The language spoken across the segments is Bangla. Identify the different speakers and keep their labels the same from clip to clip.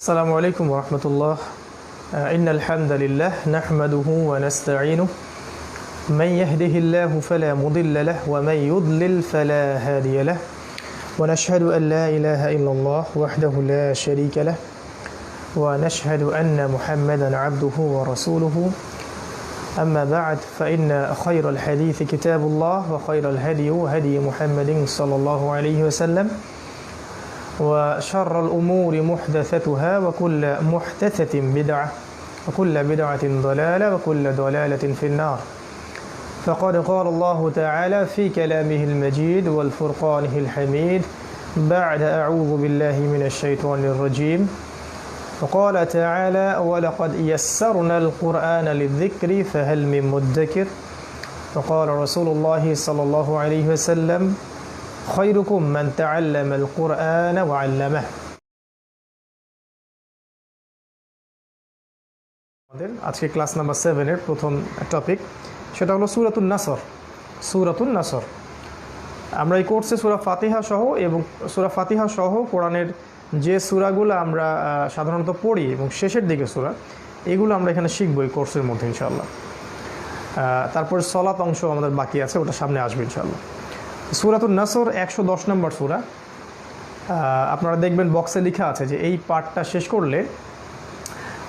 Speaker 1: السلام عليكم ورحمة الله. إن الحمد لله نحمده ونستعينه من يهده الله فلا مضل له ومن يضلل فلا هادي له ونشهد أن لا إله إلا الله وحده لا شريك له ونشهد أن محمدا عبده ورسوله. أما بعد فإن خير الحديث كتاب الله وخير الهدي هدي محمد صلى الله عليه وسلم وشر الأمور محدثتها وكل محدثة بدعة وكل بدعة ضلالة وكل ضلالة في النار. فقد قال الله تعالى في كلامه المجيد والفرقانه الحميد بعد أعوذ بالله من الشيطان الرجيم. وقال تعالى ولقد يسرنا القرآن للذكر فهل من مدكر. وقال رسول الله صلى الله عليه وسلم خيركم من تعلم القرآن وعلمه. আজকে ক্লাস নাম্বার 7 এর প্রথম টপিক সেটা হলো সূরাতুন নাসর। সূরাতুন নাসর আমরা এই কোর্সে সূরা ফাতিহা সহ এবং সূরা ফাতিহা সহ কোরআনের যে সূরাগুলো আমরা সাধারণত পড়ি এবং শেষের দিকে সূরা এগুলো আমরা এখানে শিখব এই কোর্সের মধ্যে ইনশাআল্লাহ। তারপর সালাত অংশ আমাদের বাকি আছে, ওটা সামনে আসবে ইনশাআল্লাহ। সূরাতুন নাসর 110 নম্বর সূরা। আপনারা দেখবেন বক্সে লেখা আছে যে এই পার্টটা শেষ করলে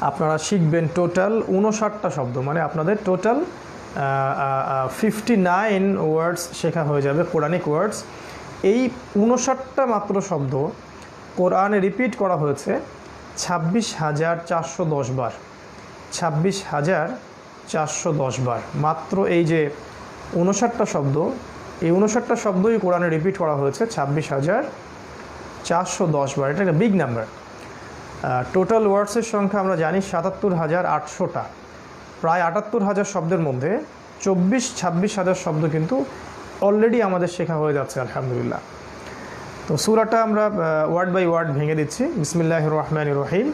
Speaker 1: আপনারা শিখবেন টোটাল 59টা শব্দ, মানে আপনাদের টোটাল 59 ওয়ার্ডস শেখা হয়ে যাবে, কোরআনিক ওয়ার্ডস। এই 59টা মাত্র শব্দ কোরআনে রিপিট করা হয়েছে 26,410 বার। 26,410 বার মাত্র এই যে 59টা শব্দ, এই 59টা শব্দই কোরআনে রিপিট করা হয়েছে 26,410 বার। এটা একটা বিগ নাম্বার। টোটাল ওয়ার্ডসের সংখ্যা আমরা জানি 77,800টা। প্রায় 78,000 শব্দের মধ্যে 26,000 শব্দ কিন্তু অলরেডি আমাদের শেখা হয়ে যাচ্ছে আলহামদুলিল্লাহ। তো সূরাটা আমরা ওয়ার্ড বাই ওয়ার্ড ভেঙে দিচ্ছি। বিসমিল্লাহির রহমানির রহিম।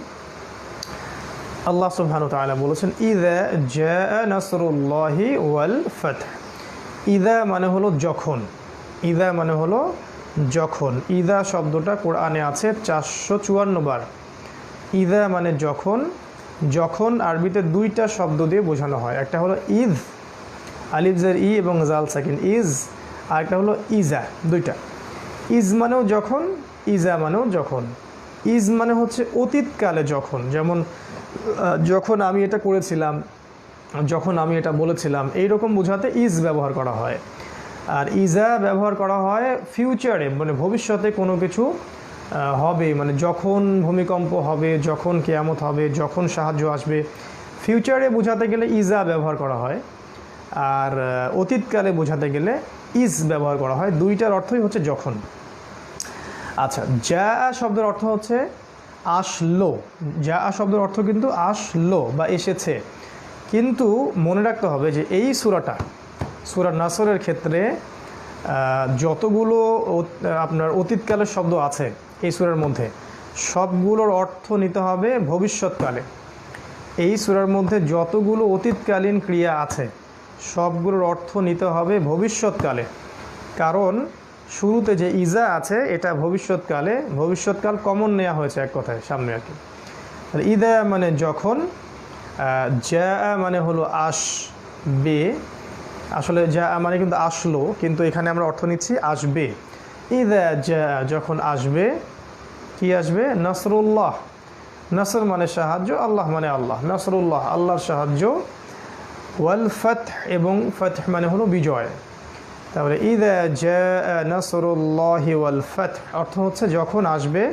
Speaker 1: আল্লাহ সুবহানাহু ওয়া তাআলা বলেছেন ইযা জাআ নাসরুল্লাহি ওয়াল ফাতহ। ইদা মানে হলো যখন, ইদা মানে হলো যখন। ইদা শব্দটা কোরআনে আছে 454 বার। ইদা মানে যখন। যখন আরবিতে দুইটা শব্দ দিয়ে বোঝানো হয়, একটা হলো ইদ, আলিফ জের ই এবং জাল সাকিন ইজ, আর একটা হলো ইজা। দুইটা। ইজ মানেও যখন, ইজা মানেও যখন। ইজ মানে হচ্ছে অতীতকালে যখন, যেমন যখন আমি এটা করেছিলাম, যখন আমি এটা বলেছিলাম, এইরকম বোঝাতে ইজ ব্যবহার করা হয়। আর ইজা ব্যবহার করা হয় ফিউচারে, মানে ভবিষ্যতে কোনো কিছু হবে, মানে যখন ভূমিকম্প হবে, যখন কিয়ামত হবে, যখন সাহায্য আসবে, ফিউচারে বোঝাতে গেলে ইজা ব্যবহার করা হয়। আর অতীতকালে বোঝাতে গেলে ইজ ব্যবহার করা হয়। দুইটার অর্থই হচ্ছে যখন। আচ্ছা, যা শব্দের অর্থ হচ্ছে আসলো। যা শব্দের অর্থ কিন্তু আসলো বা এসেছে। কিন্তু মনে রাখতে হবে যে এই সূরাটা, সূরা নাসরের ক্ষেত্রে যতগুলো আপনার অতীতকালের শব্দ আছে এই সূরার মধ্যে, সবগুলোর অর্থ নিতে হবে ভবিষ্যৎকালে। এই সূরার মধ্যে যতগুলো অতীতকালীন ক্রিয়া আছে সবগুলোর অর্থ নিতে হবে ভবিষ্যৎকালে। কারণ শুরুতে যে ইজা আছে এটা ভবিষ্যৎকালে, ভবিষ্যৎকাল কমন নেওয়া হয়েছে এক কথায় সামনে আর কি। ইদা মানে যখন, যা মানে হলো আসবে। আসলে যা মানে কিন্তু আসলো, কিন্তু এখানে আমরা অর্থ নিচ্ছি আসবে। ইদা যা যখন আসবে, কি আসবে? নাসরুল্লাহ। নাসর মানে সাহায্য, আল্লাহ মানে আল্লাহ। নাসরুল্লাহ আল্লাহর সাহায্য। ওয়াল ফাতহ এবং ফাতহ মানে হলো বিজয়। তাহলে ইদা যা নাসরুল্লাহি ওয়াল ফাতহ অর্থ হচ্ছে যখন আসবে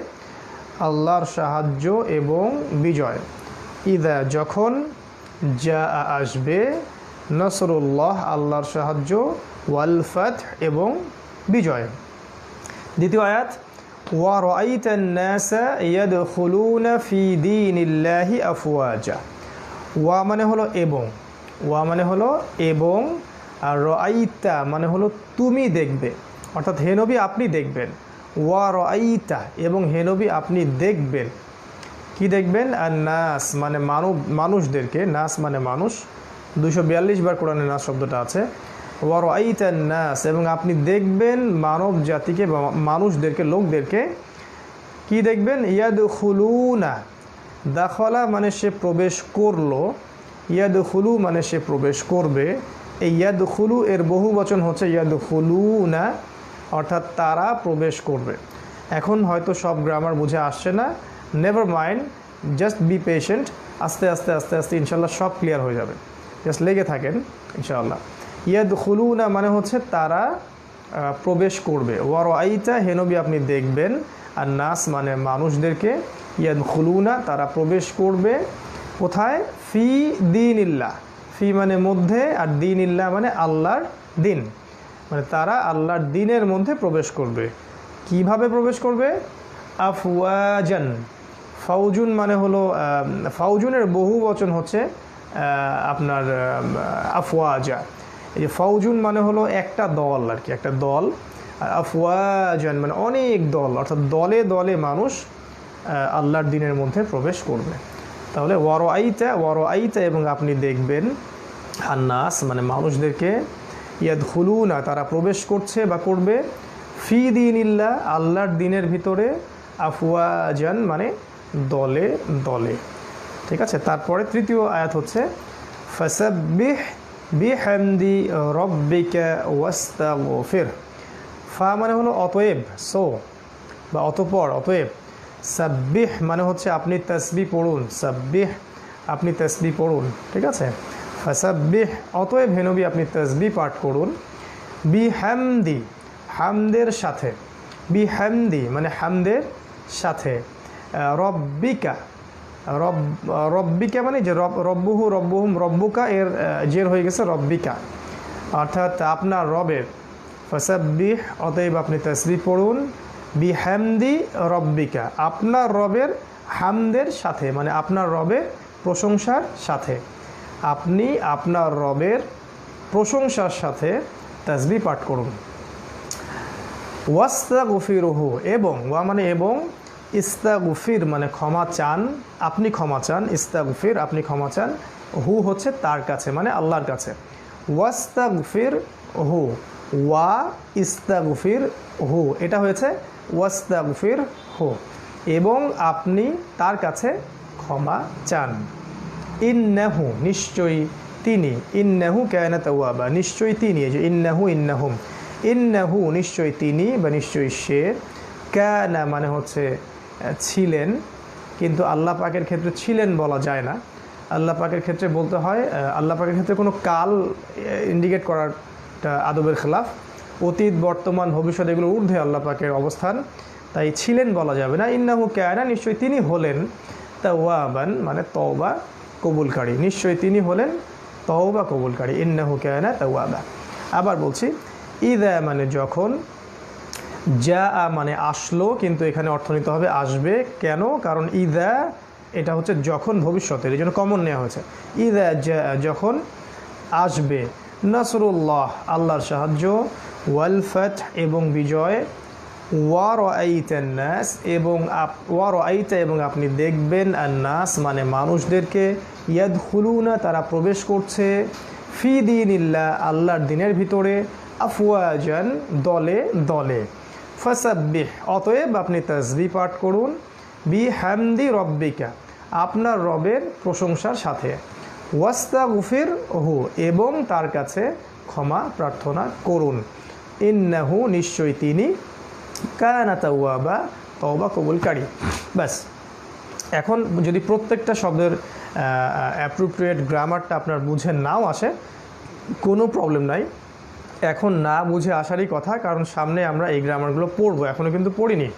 Speaker 1: আল্লাহর সাহায্য এবং বিজয়। ইদা যখন, যা আসবে, নাসরুল্লাহ আল্লাহর সাহায্য, ওয়াল ফাতহ এবং বিজয়। দ্বিতীয় আয়াত ওয়া রাআইতান নাসা ইয়াদখুলুনা ফি দীনিল্লাহি আফওয়াজা। ওয়া মানে হলো এবং, ওয়া মানে হলো এবং, আর রাআইতা মানে হলো তুমি দেখবে, অর্থাৎ হে নবী আপনি দেখবেন। ওয়া রাআইতা এবং হে নবী আপনি দেখবেন। কি দেখবেন? আর নাস মানে মানুষদেরকে, নাস মানে মানুষ। 242 বার কোরআনে নাস শব্দটা আছে। ওয়া রাআইতান নাস এবং আপনি দেখবেন মানব জাতিকে বা মানুষদেরকে, লোকদেরকে। কি দেখবেন? ইয়াদখুলুনা দাখলা মানে সে প্রবেশ করলো, ইয়াদখুলু মানে সে প্রবেশ করবে। এই ইয়াদখুলু এর বহু বচন হচ্ছে ইয়াদখুলুনা, অর্থাৎ তারা প্রবেশ করবে। এখন হয়তো সব গ্রামার বুঝে আসছে না, never mind, just be patient, আস্তে আস্তে আস্তে আস্তে ইনশাল্লাহ সব ক্লিয়ার হয়ে যাবে, জাস্ট লেগে থাকেন ইনশাআল্লাহ। ইয়াদখুলুনা মানে হচ্ছে তারা প্রবেশ করবে। ওয়ারাআইতা হে নবী আপনি দেখবেন, আর নাস মানে মানুষদেরকে, ইয়াদখুলুনা তারা প্রবেশ করবে কোথায়? ফি দীনিল্লাহ, ফি মানে মধ্যে, আর দীনিল্লাহ মানে আল্লাহর দিন, মানে তারা আল্লাহর দিনের মধ্যে প্রবেশ করবে। কিভাবে প্রবেশ করবে? আফওয়াজান, ফাউজুন মানে হলো ফাউজুনের বহু বচন হচ্ছে আপনার আফওয়াজা। এই যে ফাউজুন মানে হলো একটা দল আর কি, একটা দল, আর আফওয়াজান মানে অনেক দল, অর্থাৎ দলে দলে মানুষ আল্লাহর দিনের মধ্যে প্রবেশ করবে। তাহলে ওয়ারাআইতা এবং আপনি দেখবেন, আন্নাস মানে মানুষদেরকে, ইয়াদখুলুনা তারা প্রবেশ করছে বা করবে, ফি দীনিল্লাহ আল্লাহর দিনের ভিতরে, আফওয়াজান মানে দলে দলে। ঠিক আছে, তারপরে তৃতীয় আয়াত হচ্ছে ফাসাব্বিহ বিহামদি রব্বিকা ওয়াস্তাগফির। ফা মানে হলো অতএব, সো বা অতঃপর, অতএব। সাব্বিহ মানে হচ্ছে আপনি তাসবিহ পড়ুন, সাব্বিহ আপনি তাসবিহ পড়ুন। ঠিক আছে, ফাসাব্বিহ অতএব হে নবী আপনি তাসবিহ পাঠ করুন, বিহামদি হামদের সাথে, বিহামদি মানে হামদের সাথে, রব্বিকা রব্বিকা মানে যে রব্বুহু রব্বুহুম রব্বুকা এর জের হয়ে গেছে রব্বিকা, অর্থাৎ আপনার রবের। ফাসাব্বিহ অতএব আপনি তাসবিহ পড়ুন, বিহামদি রব্বিকা আপনার রবের হামদের সাথে, মানে আপনার রবের প্রশংসার সাথে, আপনি আপনার রবের প্রশংসার সাথে তাসবিহ পাঠ করুন। ওয়াস্তাগফিরুহু এবং, ওয়া মানে এবং, ইস্তাগফির মানে ক্ষমা চান, আপনি ক্ষমা চান, ইস্তাগফির আপনি ক্ষমা চান, হু হচ্ছে তার কাছে মানে আল্লাহর কাছে। ওয়াস্তাগফির হু, ওয়া ইস্তাগফির হু, এটা হয়েছে ওয়াস্তাগফির হু, এবং আপনি তার কাছে ক্ষমা চান। ইন্নাহু নিশ্চয়ই তিনি, ইন্নাহু কানা তাওয়াবা নিশ্চয়ই তিনি, এই যে ইন্নাহু ইন্নাহুম, ইন্নাহু নিশ্চয়ই তিনি বা নিশ্চয়ই সে, কানা মানে হচ্ছে ছিলেন, কিন্তু আল্লাহ পাকের ক্ষেত্রে ছিলেন বলা যায় না, আল্লাহ পাকের ক্ষেত্রে বলতে হয়, আল্লাহ পাকের ক্ষেত্রে কোনো কাল ইন্ডিকেট করার আদবের খেলাফ, অতীত বর্তমান ভবিষ্যৎ এগুলো ঊর্ধ্বে আল্লাহ পাকের অবস্থান, তাই ছিলেন বলা যাবে না। ইন্নাহু কানা নিশ্চয়ই তিনি হলেন, তাওয়াবান মানে তওবা কবুলকারী, নিশ্চয়ই তিনি হলেন তওবা কবুলকারী, ইন্নাহু কানা তাওয়াবা। আবার বলছি, ইদা মানে যখন, যা মানে আসলো, কিন্তু এখানে অর্থ নিতে হবে আসবে। কেন? কারণ ইদা এটা হচ্ছে যখন ভবিষ্যতের, এই জন্য কমন নেওয়া হয়েছে। ইদা যখন আসবে, নাসরুল্লাহ আল্লাহর সাহায্য, ওয়াল ফাতহ এবং বিজয়, ওয়ারাআইতান নাস এবং ওয়ারাআইতা এবং আপনি দেখবেন, আন-নাস মানে মানুষদেরকে, ইয়াদখুলুনা তারা প্রবেশ করছে, ফি দীনিল্লাহ আল্লাহর দিনের ভিতরে, আফওয়াজান দলে দলে। ফাসাব্বিহ অতএব আপনি তাসবিহ পাঠ করুন, বিহামদি রব্বিকা আপনার রবের প্রশংসার সাথে, ওয়াস্তাগফির হু এবং তার কাছে ক্ষমা প্রার্থনা করুন, ইন্নাহু নিশ্চয়ই তিনি, কানা তাওয়াবা তওবা কবুলকারী। ব্যাস, এখন যদি প্রত্যেকটা শব্দের অ্যাপ্রোপ্রিয়েট গ্রামারটা আপনার বুঝে নাও আসে, কোনো প্রবলেম নাই, এখন না বুঝে আসারই কথা, কারণ সামনে আমরা এই গ্রামারগুলো পড়বো, এখনও কিন্তু পড়িনি,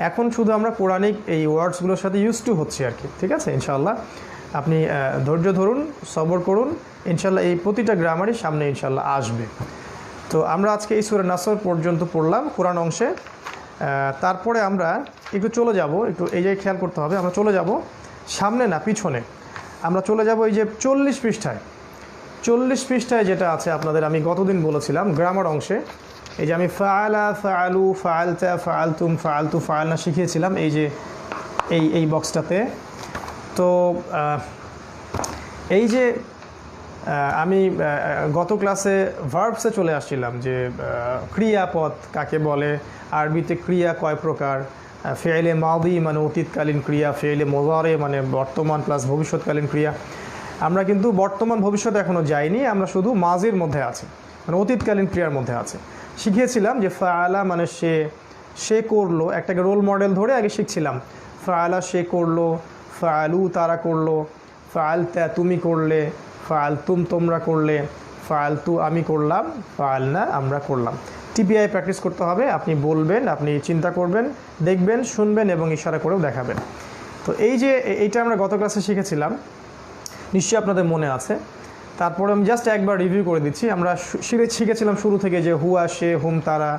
Speaker 1: এখন শুধু আমরা কোরআনিক এই ওয়ার্ডসগুলোর সাথে ইউজ টু হচ্ছি আর কি। ঠিক আছে, ইনশাআল্লাহ আপনি ধৈর্য ধরুন, সবর করুন, ইনশাআল্লাহ এই প্রতিটা গ্রামারই সামনে ইনশাআল্লাহ আসবে। তো আমরা আজকে এই সূরা নাসর পর্যন্ত পড়লাম কোরআন অংশে, তারপরে আমরা একটু চলে যাব, একটু এই জায়গায় খেয়াল করতে হবে, আমরা চলে যাব সামনে না পিছনে, আমরা চলে যাব এই যে 40 পৃষ্ঠায়, 40 পৃষ্ঠায় যেটা আছে আপনাদের আমি গতদিন বলেছিলাম গ্রামার অংশে, এই যে আমি ফাআলা ফাআলু ফাআলতা ফাআলতুম ফাআলতু ফাআলনা শিখিয়েছিলাম, এই যে এই বক্সটাতে। তো এই যে আমি গত ক্লাসে ভার্বসে চলে আসছিলাম যে ক্রিয়াপদ কাকে বলে, আরবিতে ক্রিয়া কয় প্রকার, ফেইলে মাদি মানে অতীতকালীন ক্রিয়া, ফেইলে মোজারে মানে বর্তমান প্লাস ভবিষ্যৎকালীন ক্রিয়া। আমরা কিন্তু বর্তমান ভবিষ্যৎ এখনও যাইনি, আমরা শুধু মাজির মধ্যে আছি, মানে অতীতকালীন ক্রিয়ার মধ্যে আছে। শিখিয়েছিলাম যে ফাআলা মানে সে করলো, একটাকে রোল মডেল ধরে আগে শিখছিলাম। ফাআলা সে করলো, ফাআলু তারা করলো, ফাআলতা তুমি করলে, ফাআলতুম তোমরা করলে, ফাআলতু আমি করলাম, ফাআলনা আমরা করলাম। টিপিআই প্র্যাকটিস করতে হবে, আপনি বলবেন, আপনি চিন্তা করবেন, দেখবেন, শুনবেন এবং ইশারা করেও দেখাবেন। তো এইটা আমরা গত ক্লাসে শিখেছিলাম, নিশ্চয়ই আপনাদের মনে আছে। তারপরে আমি জাস্ট একবার রিভিউ করে দিচ্ছি। আমরা শিখেছিলাম শুরু থেকে যে হুয়া সে, হুম তারা,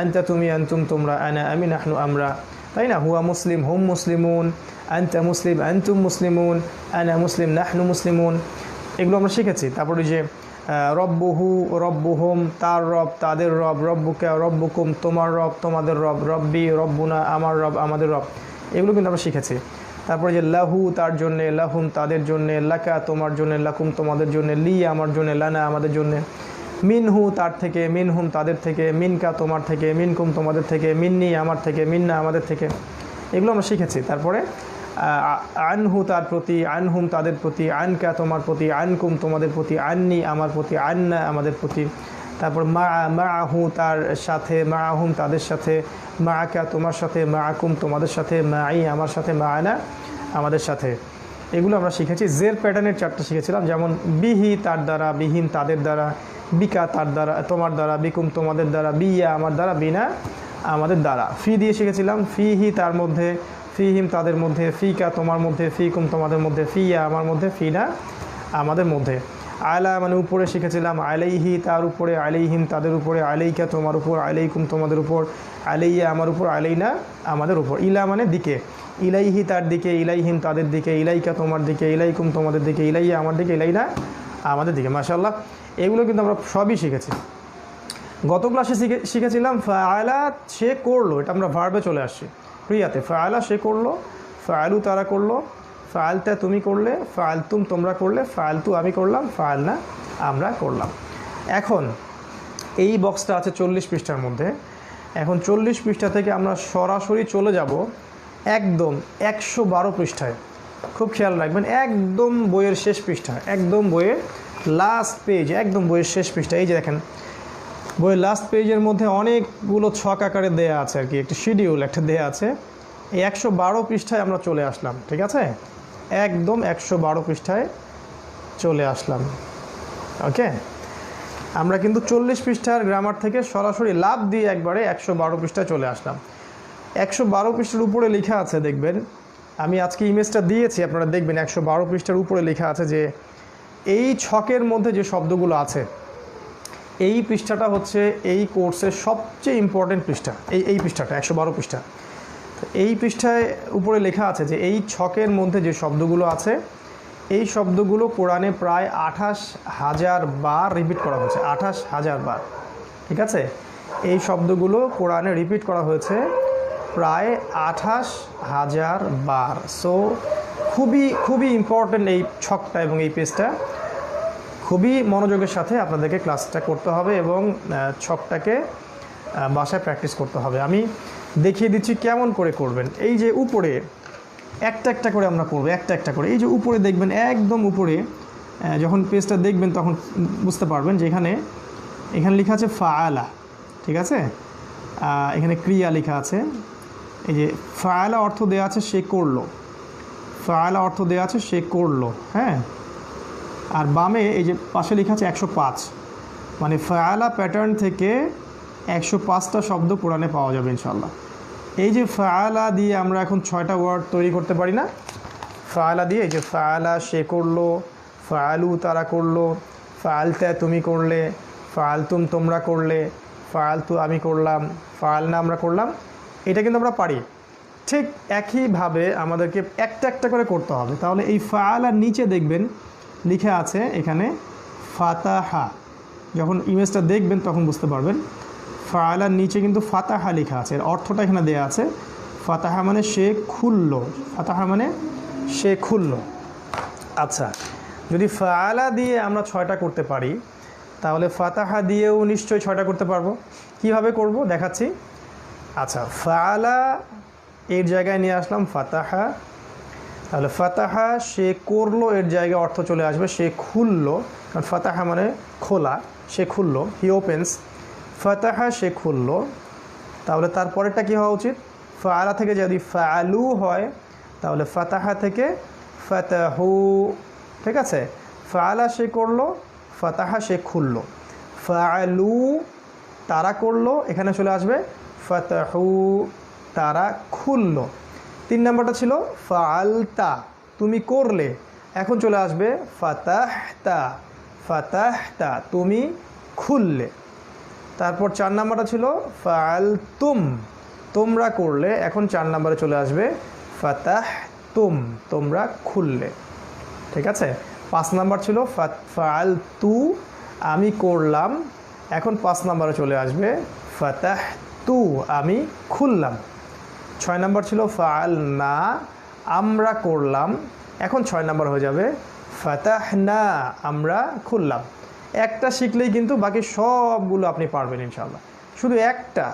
Speaker 1: আনতা তুমি, আনতুম তোমরা, আনা আমি, নাহনু আমরা, তাই না? হুয়া মুসলিম, হুম মুসলিমুন, আনতা মুসলিম, আনতুম মুসলিমুন, আনা মুসলিম, নাহনু মুসলিমুন, এগুলো আমরা শিখেছি। তারপরে যে রব্বুহু, রব্বুহুম তার রব, তাদের রব, রব্বুকা, রব্বুকুম তোমার রব, তোমাদের রব, রব্বি, রব্বুনা আমার রব, আমাদের রব, এগুলো কিন্তু আমরা শিখেছি। তারপরে যে লাহু তার জন্যে, লাহুম তাদের জন্যে, লাকা তোমার জন্যে, লাকুম তোমাদের জন্যে, লি আমার জন্যে, লানা আমাদের জন্যে, মিনহু তার থেকে, মিনহুম তাদের থেকে, মিনকা তোমার থেকে, মিনকুম তোমাদের থেকে, মিন্নি আমার থেকে, মিন্না আমাদের থেকে, এগুলো আমরা শিখেছি। তারপরে আনহু তার প্রতি, আনহুম তাদের প্রতি, আনকা তোমার প্রতি, আনকুম তোমাদের প্রতি, আন্নি আমার প্রতি, আন্না আমাদের প্রতি। তারপর মাআহু তার সাথে, মাআহুম তাদের সাথে, মাআকা তোমার সাথে, মাআকুম তোমাদের সাথে, মাই আমার সাথে, মাআনা আমাদের সাথে, এগুলো আমরা শিখেছি। জের প্যাটার্নের 4টা শিখেছিলাম, যেমন বিহি তার দ্বারা, বিহীন তাদের দ্বারা, বিকা তার দ্বারা তোমার দ্বারা, বিকুম তোমাদের দ্বারা, বিয়া আমার দ্বারা, বিনা আমাদের দ্বারা। ফি দিয়ে শিখেছিলাম, ফিহি তার মধ্যে, ফিহিম তাদের মধ্যে, ফিকা তোমার মধ্যে, ফিকুম তোমাদের মধ্যে, ফিয়া আমার মধ্যে, ফিনা আমাদের মধ্যে। আলা মানে উপরে শিখেছিলাম, আলাইহি তার উপরে, আলাইহিম তাদের উপরে, আলাইকা তোমার উপর, আলাইকুম তোমাদের উপর, আলাইয়া আমার উপর, আলাইনা আমাদের উপর। ইলা মানে দিকে, ইলাইহি তার দিকে, ইলাইহিম তাদের দিকে, ইলাইকা তোমার দিকে, ইলাইকুম তোমাদের দিকে, ইলাইয়া আমার দিকে, ইলাইনা আমাদের দিকে। মাশাআল্লাহ, এগুলো কিন্তু আমরা সবই শিখেছি। গত ক্লাসে শিখেছিলাম ফাআলা সে করলো, এটা আমরা ভার্বে চলে আসছি, ক্রিয়াতে। ফাআলা সে করলো, ফাআলু তারা করলো, ফাআলতা তুমি করলে, ফাআলতুম তোমরা করলে, ফাআলতু আমি করলাম, ফাআলনা আমরা করলাম। এখন এই বক্সটা আছে 40 পৃষ্ঠার মধ্যে। এখন 40 পৃষ্ঠা থেকে আমরা সরাসরি চলে যাব একদম 112 পৃষ্ঠায়। খুব খেয়াল রাখবেন, একদম বইয়ের শেষ পৃষ্ঠা, একদম বইয়ের লাস্ট পেজ, একদম বইয়ের শেষ পৃষ্ঠা। এই যে দেখেন, বইয়ের লাস্ট পেজের মধ্যে অনেকগুলো ছক আকারে দেয়া আছে আর কি, একটা শিডিউল একটা দেয়া আছে। এই 112 পৃষ্ঠায় আমরা চলে আসলাম, ঠিক আছে? একদম 112 পৃষ্ঠায় চলে আসলাম। ওকে, আমরা কিন্তু 40 পৃষ্ঠার গ্রামার থেকে সরাসরি লাভ দিয়ে একবারে 112 পৃষ্ঠায় চলে আসলাম। 112 পৃষ্ঠার উপরে লেখা আছে, দেখবেন, আমি আজকে ইমেজটা দিয়েছি, আপনারা দেখবেন 112 পৃষ্ঠার উপরে লেখা আছে যে এই ছকের মধ্যে যে শব্দগুলো আছে, এই পৃষ্ঠাটা হচ্ছে এই কোর্সের সবচেয়ে ইম্পর্টেন্ট পৃষ্ঠা। এই পৃষ্ঠাটা 112 পৃষ্ঠা। এই পৃষ্ঠায় উপরে লেখা আছে যে এই ছকের মধ্যে যে শব্দগুলো আছে, এই শব্দগুলো কোরআনে প্রায় 28,000 বার রিপিট করা হয়েছে। 28,000 বার, ঠিক আছে? এই শব্দগুলো কোরআনে রিপিট করা হয়েছে প্রায় 28,000 বার। সো খুবই ইম্পর্টেন্ট এই ছকটা এবং এই পেজটা। খুবই মনোযোগের সাথে আপনাদেরকে ক্লাসটা করতে হবে এবং ছকটাকে বাসায় প্র্যাকটিস করতে হবে। আমি দেখিয়ে দিচ্ছি কেমন করে করবেন। এই যে উপরে একটা একটা করে আমরা করবো, একটা একটা করে। এই যে উপরে দেখবেন, একদম উপরে যখন পেজটা দেখবেন তখন বুঝতে পারবেন যে এখানে লেখা আছে ফাআলা, ঠিক আছে? এখানে ক্রিয়া লেখা আছে। এই যে ফাআলা অর্থ দেওয়া আছে সে করলো, ফাআলা অর্থ দেওয়া আছে সে করলো, হ্যাঁ। আর বামে এই যে পাশে লেখা আছে 105, মানে ফাআলা প্যাটার্ন থেকে 105টা শব্দ কোরআনে পাওয়া যাবে ইনশাআল্লাহ। এই যে ফাআলা দিয়ে আমরা এখন 6টা ওয়ার্ড তৈরি করতে পারি না? ফাআলা দিয়ে, এই যে ফাআলা সে করলো, ফাআলু তারা করলো, ফাআলতা তুমি করলে, ফাআলতুম তোমরা করলে, ফাআলতু আমি করলাম, ফাআলনা আমরা করলাম। এটা কিন্তু আমরা পারি। ঠিক একইভাবে আমাদেরকে একটা একটা করে করতে হবে। তাহলে এই ফাআলার নিচে দেখবেন লেখা আছে এখানে ফাতাহা। যখন ইমেজটা দেখবেন তখন বুঝতে পারবেন ফাআলার নিচে কিন্তু ফাতাহা লেখা আছে। এর অর্থটা এখানে দেয়া আছে। ফাতাহা মানে সে খুললো, ফাতাহা মানে সে খুললো। আচ্ছা, যদি ফাআলা দিয়ে আমরা 6টা করতে পারি, তাহলে ফাতাহা দিয়েও নিশ্চয়ই 6টা করতে পারবো। কিভাবে করব দেখাচ্ছি। আচ্ছা, ফাআলা এর জায়গায় নিয়ে আসলাম ফাতাহা, তাহলে ফাতাহা সে করলো, এর জায়গায় অর্থ চলে আসবে সে খুললো, কারণ ফাতাহা মানে খোলা, সে খুললো, হি ওপেন্স, ফাতাহা সে খুললো। তাহলে তারপরেরটা কী হওয়া উচিত? ফাআলা থেকে যদি ফাআলু হয় তাহলে ফাতাহা থেকে ফাতাহু, ঠিক আছে? ফাআলা সে করলো, ফাতাহা সে খুললো, ফাআলু তারা করলো, এখানে চলে আসবে ফাতাহু তারা খুললো। 3 নম্বরটা ছিল ফাআলতা তুমি করলে, এখন চলে আসবে ফাতাহতা, ফাতাহতা তুমি খুললে। তারপর 4 নম্বরটা ছিল ফাআলতুম তোমরা করলে, এখন 4 নম্বরে চলে আসবে ফাতাহতুম তোমরা খুললে, ঠিক আছে? 5 নম্বর ছিল ফাআলতু আমি করলাম, এখন 5 নম্বরে চলে আসবে ফাতাহতু আমি খুললাম। 6 নম্বর ছিল ফাআলনা আমরা করলাম, এখন 6 নম্বর হয়ে যাবে ফাতাহনা আমরা খুললাম। একটা শিখলেই কিন্তু বাকি সবগুলো আপনি পারবেন ইনশাআল্লাহ। শুধু একটা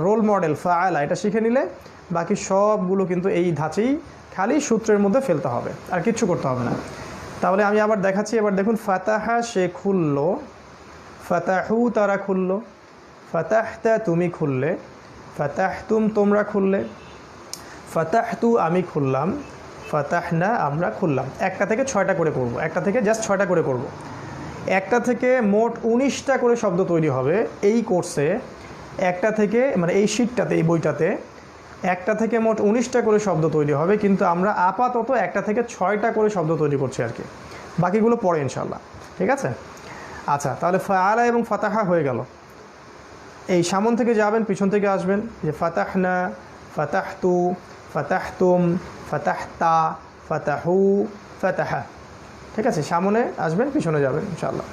Speaker 1: রোল মডেল ফাআলা এটা শিখে নিলে বাকি সবগুলো কিন্তু এই ধাঁচেই খালি সূত্রের মধ্যে ফেলতে হবে, আর কিচ্ছু করতে হবে না। তাহলে আমি আবার দেখাচ্ছি, এবার দেখুন ফাতাহা সে খুললো, ফাতাহু তারা খুললো, ফাতাহতা তুমি খুললে, ফাতাহতুম তোমরা খুললে, ফাতাহতু আমি খুললাম, ফাতাহনা আমরা খুললাম। একটা থেকে 6টা করে করব, একটা থেকে জাস্ট 6টা করে করব। একটা থেকে মোট 19টা করে শব্দ তৈরি হবে এই কোর্সে, একটা থেকে মানে এই শীটটাতে এই বইটাতে একটা থেকে মোট 19টা করে শব্দ তৈরি হবে, কিন্তু আমরা আপাতত একটা থেকে 6টা করে শব্দ তৈরি করছি আর কি, বাকিগুলো পরে ইনশাল্লাহ, ঠিক আছে? আচ্ছা, তাহলে ফাআলা এবং ফাতাহা হয়ে গেল। এই সামন থেকে যাবেন, পিছন থেকে আসবেন, যে ফাতাহনা, ফাতাহতু, ফাতাহতুম, ফাতাহতা, ফাতাহু, ফাতাহা, ঠিক আছে? সামনে আসবেন, পিছনে যাবেন ইনশাআল্লাহ।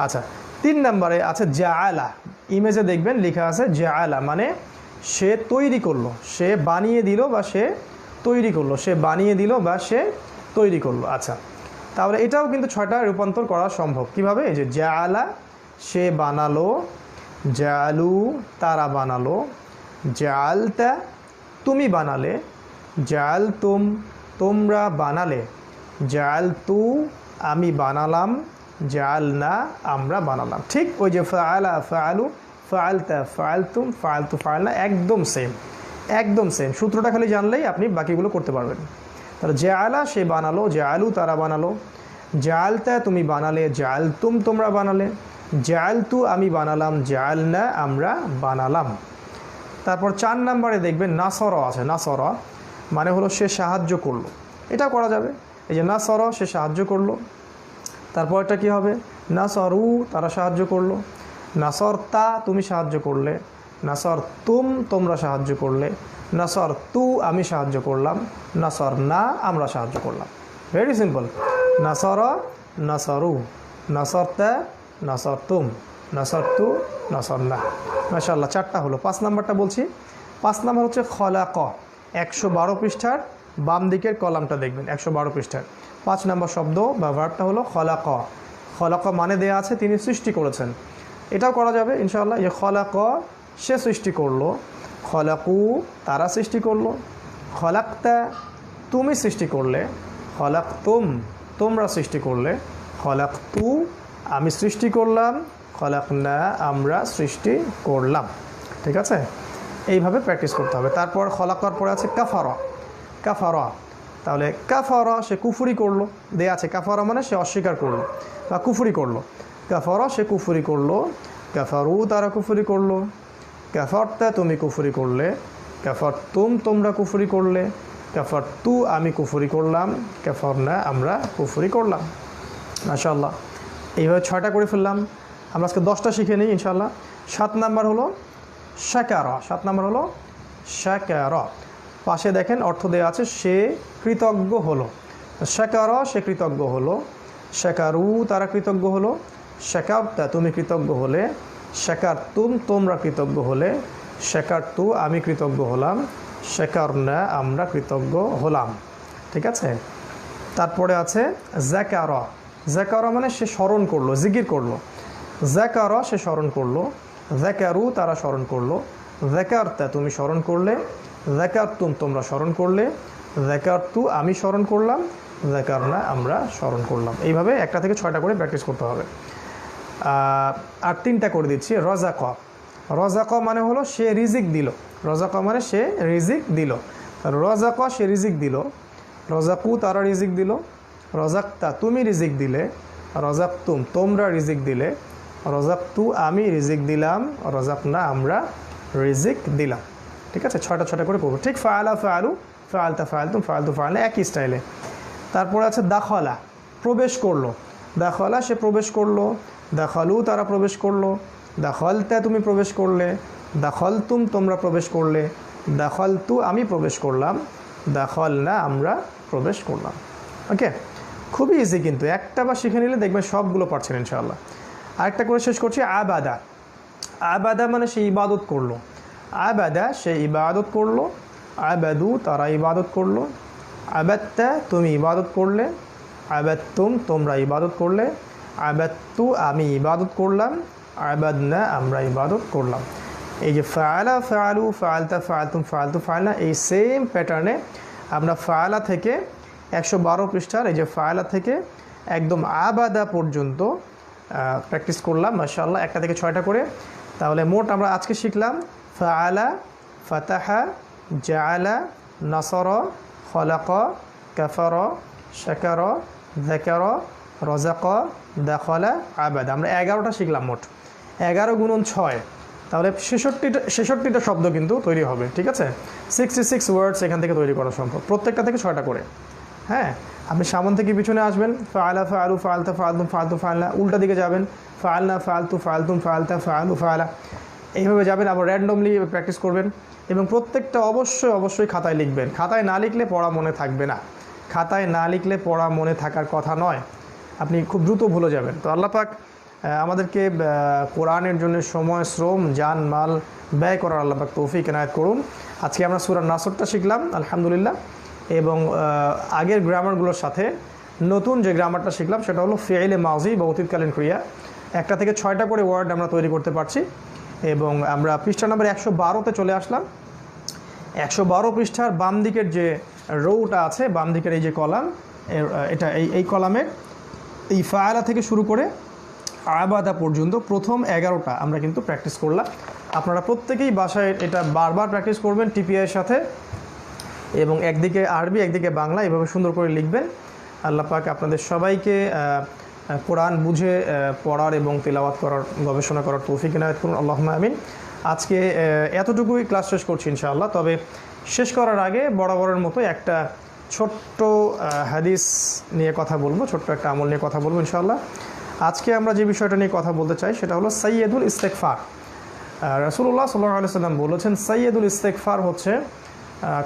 Speaker 1: আচ্ছা, 3 নম্বরে আছে জাআলা, ইমেজে দেখবেন লেখা আছে জাআলা, মানে সে তৈরি করলো, সে বানিয়ে দিল বা সে তৈরি করলো, সে বানিয়ে দিল বা সে তৈরি করলো। আচ্ছা, তাহলে এটাও কিন্তু 6টা রূপান্তর করা সম্ভব। কিভাবে? এই যে জাআলা সে বানালো, জাআলু তারা বানালো, জাআলতা তুমি বানালে, জাআলতুম তোমরা বানালে, জাআলতু আমি বানালাম, জাআলনা আমরা বানালাম। ঠিক ওই যে ফাআলা ফাআলু, ফাআলতা ফাআলতুম, ফাআলতু ফাআলনা, একদম সেম, একদম সেম। সূত্রটা খালি জানলেই আপনি বাকিগুলো করতে পারবেন। তাহলে জাআলা সে বানালো, জাআলু তারা বানালো, জাআলতা তুমি বানালে, জাআলতুম তোমরা বানালে, জাআলতু আমি বানালাম, জাআলনা আমরা বানালাম। তারপর 4 নম্বরে দেখবেন নাসরা আছে, নাসরা মানে হলো সে সাহায্য করলো, এটা করা যাবে। এই যে নাসরা সে সাহায্য করলো, তারপর এটা কী হবে? নাসরু তারা সাহায্য করলো, নাসরতা তুমি সাহায্য করলে, নাসরতুম তোমরা সাহায্য করলে, নাসরতু আমি সাহায্য করলাম, নাসরনা আমরা সাহায্য করলাম। Very simple. নাসরা নাসরু, নাসরতা নাসরতুম, নাসরতু নাসরনা। মাশাআল্লাহ, 4টা হলো। 5 নম্বরটা বলছি। 5 নম্বর হচ্ছে খলাক, 112 পৃষ্ঠার বাম দিকের কলামটা দেখবেন, 112 পৃষ্ঠার 5 নম্বর শব্দ বা ভার্বটা হলো খলাক। খলাক মানে দেয়া আছে তিনি সৃষ্টি করেছেন, এটাও করা যাবে ইনশাআল্লাহ। এই খলাক সে সৃষ্টি করলো, খলাকু তারা সৃষ্টি করলো, খলাকতা তুমি সৃষ্টি করলে, খলাকতুম তোমরা সৃষ্টি করলে, খলাকতু আমি সৃষ্টি করলাম, খলাকনা আমরা সৃষ্টি করলাম, ঠিক আছে? এইভাবে প্র্যাকটিস করতে হবে। তারপর খলাকার পরে আছে কাফারা, কাফারা তাহলে কাফারা সে কুফরি করলো, দেয়া আছে কাফারা মানে সে অস্বীকার করলো বা কুফরি করলো, কাফারা সে কুফরি করলো, কাফারু তারা কুফরি করলো, কাফারতা তুমি কুফরি করলে, কাফারতুম তোমরা কুফরি করলে, কাফারতু আমি কুফরি করলাম, কাফারনা আমরা কুফরি করলাম। মাশাআল্লাহ, এইভাবে 6টা করে ফেললাম। আমরা আজকে 10টা শিখে নিই ইনশাআল্লাহ। 7 নম্বর হলো শাকারা, 7 নম্বর হলো শাকারা। পাশে দেখেন অর্থ দেওয়া আছে সে কৃতজ্ঞ হলো, শাকারা সে কৃতজ্ঞ হলো, শাকারু তারা কৃতজ্ঞ হলো, শাকারতা তুমি কৃতজ্ঞ হলে, শাকারতুম তোমরা কৃতজ্ঞ হলে, শাকারতু আমি কৃতজ্ঞ হলাম, শাকারনা আমরা কৃতজ্ঞ হলাম, ঠিক আছে? তারপরে আছে যাকারা, যাকারা মানে সে স্মরণ করলো, জিকির করলো, যাকারা সে স্মরণ করলো, যাকারু তারা স্মরণ করলো, যাকারতা তুমি স্মরণ করলে, যাকারতুম তোমরা স্মরণ করলে, যাকারতু আমি স্মরণ করলাম, যাকারনা আমরা স্মরণ করলাম। এইভাবে 1টা থেকে 6টা করে প্র্যাকটিস করতে হবে। আর 3টা করে দিচ্ছি। রজাক, রজাক মানে হলো সে রিজিক দিল, রজাক মানে সে রিজিক দিল, রজাক সে রিজিক দিল, রজাকু তারা রিজিক দিল, রজাকতা তুমি রিজিক দিলে, রজাকতুম তোমরা রিজিক দিলে, রজাকতু আমি রিজিক দিলাম, রজাকনা আমরা রিজিক দিলাম। ঠিক আছে, 6টা করে করবো। ঠিক ফাআলা ফাআলু, ফাআলতা ফাআলতুম, ফাআলতু ফাআলনা, একই স্টাইলে। তারপরে আছে দাখলা, প্রবেশ করলো, দাখলা সে প্রবেশ করলো, দাখালু তারা প্রবেশ করলো, দাখলতা তুমি প্রবেশ করলে, দাখলতুম তোমরা প্রবেশ করলে, দাখলতু আমি প্রবেশ করলাম, দাখলনা আমরা প্রবেশ করলাম। ওকে, খুবই ইজি কিন্তু, একটা বা শিখে নিলে দেখবেন সবগুলো পারছেন ইনশাআল্লাহ। আরেকটা করে শেষ করছি। আবাদা, আবাদা মানে সে ইবাদত করলো, আবাদা সে ইবাদত করলো, আবাদু তারা ইবাদত করলো, আবাদতা তুমি ইবাদত করলে, আবাদতুম তোমরা ইবাদত করলে, আবাদতু আমি ইবাদত করলাম, আবাদনা আমরা ইবাদত করলাম। এই যে ফাআলা ফাআলু, ফাআলতা ফাআলতুম, ফাআলতু ফাআলনা, এই সেম প্যাটার্নে আমরা ফাআলা থেকে 112 পৃষ্ঠার এই যে ফাআলা থেকে একদম আবাদা পর্যন্ত প্র্যাকটিস করলাম মাশাআল্লাহ, 1টা থেকে 6টা করে। তাহলে মোট আমরা আজকে শিখলাম ফাআলা, ফাতাহা, জাআলা, নাসারা, খলাকা, কাফারা, শাকারা, যাকারা, রজাকা, দাখলা, আবাদা। আমরা 11টা শিখলাম মোট, 11 গুণন 6, তাহলে 66টা শব্দ কিন্তু তৈরি হবে। ঠিক আছে, 66 ওয়ার্ডস এখান থেকে তৈরি করা সম্ভব, প্রত্যেকটা থেকে 6টা করে। হ্যাঁ, আপনি সামন থেকে পিছনে আসবেন, ফাআলা ফাআলু, ফাআলতা ফাআলতুম, ফাআলতু ফাআলনা, উল্টা দিকে যাবেন, ফাআলনা ফাআলতু, ফাআলতুম, ফাআলতা ফাআলু, ফাআলা, এইভাবে যাবেন। আবার র্যান্ডমলি প্র্যাকটিস করবেন এবং প্রত্যেকটা অবশ্যই খাতায় লিখবেন। খাতায় না লিখলে পড়া মনে থাকবে না, খাতায় না লিখলে পড়া মনে থাকার কথা নয়, আপনি খুব দ্রুত ভুলে যাবেন। তো আল্লাহ পাক আমাদেরকে কোরআনের জন্য সময়, শ্রম, জান মাল ব্যয় করার আল্লাহ পাক তৌফিক এনায়েত করুন। আজকে আমরা সূরা নাসরটা শিখলাম আলহামদুলিল্লাহ, এবং আগের গ্রামারগুলোর সাথে নতুন যে গ্রামারটা শিখলাম সেটা হলো ফিআইলে মাজি বা অতীতকালীন ক্রিয়া। 1টা থেকে 6টা করে ওয়ার্ড আমরা তৈরি করতে পারছি। এবং আমরা পৃষ্ঠা নম্বর 112তে চলে আসলাম। 112 পৃষ্ঠার বাম দিকের যে রোটা আছে, বাম দিকের এই যে কলাম, এটা এই কলামের এই ফাআলা থেকে শুরু করে আবাদা পর্যন্ত প্রথম 11টা আমরা কিন্তু প্র্যাকটিস করলাম। আপনারা প্রত্যেকেই বাসায় এটা বারবার প্র্যাকটিস করবেন টিপিআইয়ের সাথে, এবং একদিকে আরবি একদিকে বাংলা, এভাবে সুন্দর করে লিখবেন। আল্লাহ পাক আপনাদের সবাইকে কোরআন বুঝে পড়ার এবং তেলাওয়াত করার, গবেষণা করার তৌফিক এনায়েত করুন, আল্লাহুম্মা আমিন। আজকে এতটুকুই ক্লাস শেষ করছি ইনশাআল্লাহ। তবে শেষ করার আগে বরাবরের মতো একটা ছোট্ট হাদিস নিয়ে কথা বলবো, ছোট্ট একটা আমল নিয়ে কথা বলবো ইনশাআল্লাহ। আজকে আমরা যে বিষয়টা নিয়ে কথা বলতে চাই সেটা হলো সাইয়্যিদুল ইস্তেগফার। রাসূলুল্লাহ সাল্লাল্লাহু আলাইহি ওয়াসাল্লাম বলেছেন সাইয়্যিদুল ইস্তেগফার হচ্ছে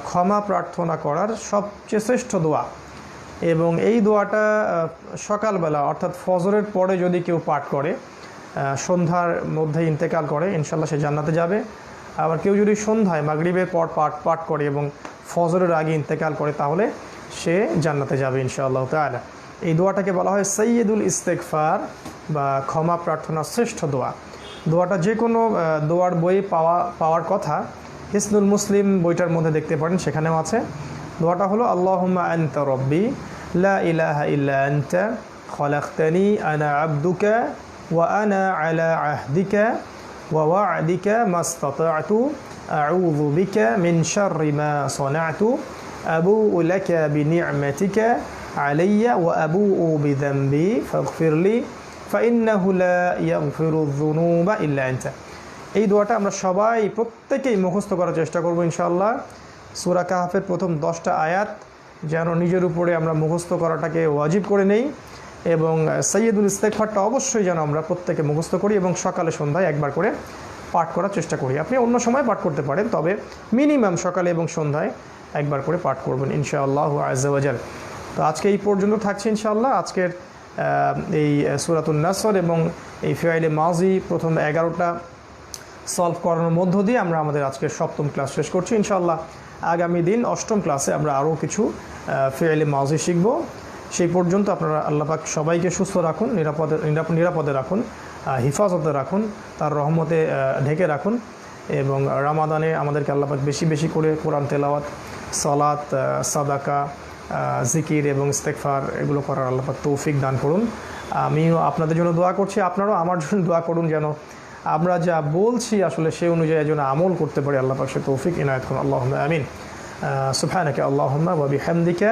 Speaker 1: ক্ষমা প্রার্থনা করার সবচেয়ে শ্রেষ্ঠ দোয়া। এবং এই দোয়াটা সকালবেলা অর্থাৎ ফজরের পরে যদি কেউ পাঠ করে, সন্ধ্যার মধ্যে ইন্তেকাল করে, ইনশাআল্লাহ সে জান্নাতে যাবে। আবার কেউ যদি সন্ধ্যায় মাগরিবের পর পাঠ করে এবং ফজরের আগে ইন্তেকাল করে, তাহলে সে জান্নাতে যাবে ইনশাআল্লাহ তাআলা। এই দোয়াটাকে বলা হয় সাইয়্যিদুল ইস্তেগফার বা ক্ষমা প্রার্থনার শ্রেষ্ঠ দোয়া। দোয়াটা যে কোনো দোয়ার বই পাওয়ার কথা, হিসনুল মুসলিম বইটার মধ্যে দেখতে পারেন, সেখানেও আছে। দোয়াটা হলো আল্লাহুম্মা আনতা রব্বি লা ইলাহা ইল্লা আনতা খলাকতানি আনা আবদুকা ওয়া আনা আলা আহদিকা ওয়া ওয়া'দিকা মাস্তাতা'তু আউযু বিকা মিন শাররি মা সানা'তু আবু'ু লাকা বিনি'মাতিকা আলাইয়া ওয়া আবু'ু বিযামবি ফাগফিরলি ফাইন্নাহু লা ইয়াগফিরুয যুনুবা ইল্লা আনতা। এই দোয়াটা আমরা সবাই প্রত্যেকেই মুখস্থ করার চেষ্টা করব ইনশাআল্লাহ। সূরা কাহফের প্রথম 10টা আয়াত যেন নিজের উপরে আমরা মুখস্থ করাটাকে ওয়াজিব করে নেই, এবং সাইয়্যিদুল ইস্তেগফারটা অবশ্যই যেন আমরা প্রত্যেকে মুখস্থ করি এবং সকালে সন্ধ্যায় একবার করে পাঠ করার চেষ্টা করি। আপনি অন্য সময় পাঠ করতে পারেন, তবে মিনিমাম সকালে এবং সন্ধ্যায় একবার করে পাঠ করবেন ইনশাআল্লাহ আযজা ওয়া জাল। তো আজকে এই পর্যন্ত থাকছে ইনশাআল্লাহ। আজকের এই সূরাতুন নাসর এবং এই ফিআইলে মাজি প্রথম 11টা সলভ করানোর মধ্য দিয়ে আমরা আমাদের আজকের 7ম ক্লাস শেষ করছি ইনশাআল্লাহ। আগামী দিন 8ম ক্লাসে আমরা আরও কিছু ফিআইলে মাজি শিখব। সেই পর্যন্ত আপনারা আল্লাহ পাক সবাইকে সুস্থ রাখুন, নিরাপদে রাখুন, হিফাজতে রাখুন, তার রহমতে ঢেকে রাখুন, এবং রামাদানে আমাদেরকে আল্লাহ পাক বেশি বেশি করে কোরআন তেলাওয়াত, সালাত, সাদাকা, জিকির এবং ইস্তেগফার এগুলো করার আল্লাহ পাক তৌফিক দান করুন। আমিও আপনাদের জন্য দোয়া করছি, আপনারাও আমার জন্য দোয়া করুন যেন আমরা যা বলছি আসলে সেই অনুযায়ী যেন আমল করতে পারি। আল্লাহ পাক সে তৌফিক ইনায়াত করুন। আল্লাহুম্মা আমিন। সুবহানাকা আল্লাহুম্মা ওয়া বিহামদিকা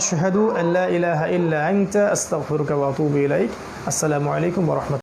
Speaker 1: আশহাদু আল্লা ইলাহা ইল্লা আনতা আস্তাগফিরুকা ওয়া আতুবু ইলাইক। আসসালামু আলাইকুম ওয়া রাহমাতুল্লাহ।